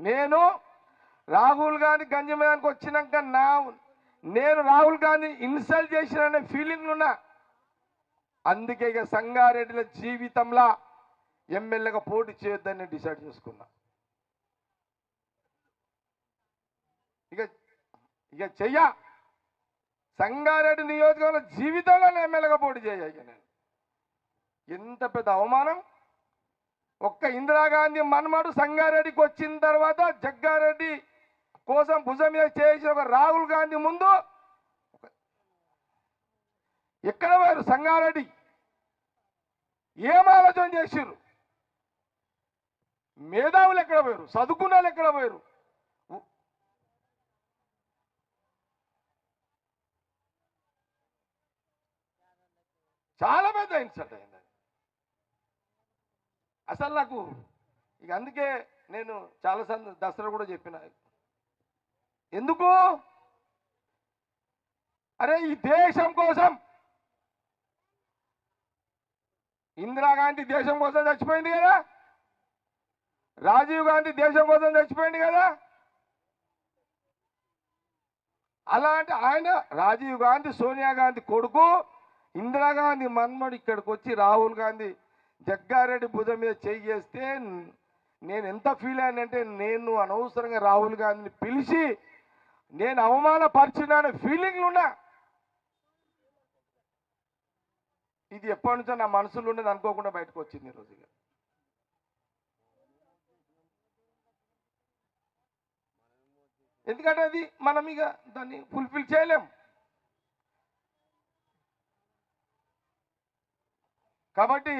నేను రాహుల్ గాంధీ గంజమయానికి వచ్చినాక నేను రాహుల్ గాంధీ ఇన్సల్ట్ చేసిన ఫీలింగ్లు ఉన్నా. అందుకే ఇక సంగారెడ్డిల జీవితంలో ఎమ్మెల్యేగా పోటీ చేయొద్దని డిసైడ్ చేసుకున్నా. ఇక ఇక చెయ్య సంగారెడ్డి నియోజకవర్గంలో జీవితంలో ఎమ్మెల్యేగా పోటీ చేయ. నేను ఎంత పెద్ద అవమానం. ఒక్క ఇందిరాగాంధీ మన్మడు సంగారెడ్డికి వచ్చిన తర్వాత జగ్గారెడ్డి కోసం భుజం మీద చేసిన ఒక రాహుల్ గాంధీ ముందు ఎక్కడ పోయారు? సంగారెడ్డి ఏం ఆలోచన చేసిర్రు? మేధావులు ఎక్కడ పోయారు? చదువుకున్న వాళ్ళు ఎక్కడ పోయారు? చాలా పెద్ద ఇన్సల్ట్ అయింది అసలు నాకు. ఇక అందుకే నేను చాలాసార్లు దసరా కూడా చెప్పిన, ఎందుకు అరే ఈ దేశం కోసం ఇందిరాగాంధీ దేశం కోసం చచ్చిపోయింది కదా, రాజీవ్ గాంధీ దేశం కోసం చచ్చిపోయింది కదా. అలాంటి ఆయన రాజీవ్ గాంధీ సోనియా గాంధీ కొడుకు ఇందిరాగాంధీ మన్మడు ఇక్కడికి వచ్చి రాహుల్ గాంధీ జగ్గారెడ్డి భుజం మీద చేస్తే నేను ఎంత ఫీల్ అయ్యానంటే, నేను అనవసరంగా రాహుల్ గాంధీని పిలిచి నేను అవమానపరిచిన ఫీలింగ్లు ఉన్నా. ఇది ఎప్పటి నుంచో నా మనసులో ఉండేది, అనుకోకుండా బయటకు వచ్చింది ఈరోజుగా. ఎందుకంటే అది మనం ఇక దాన్ని ఫుల్ఫిల్ చేయలేం. కాబట్టి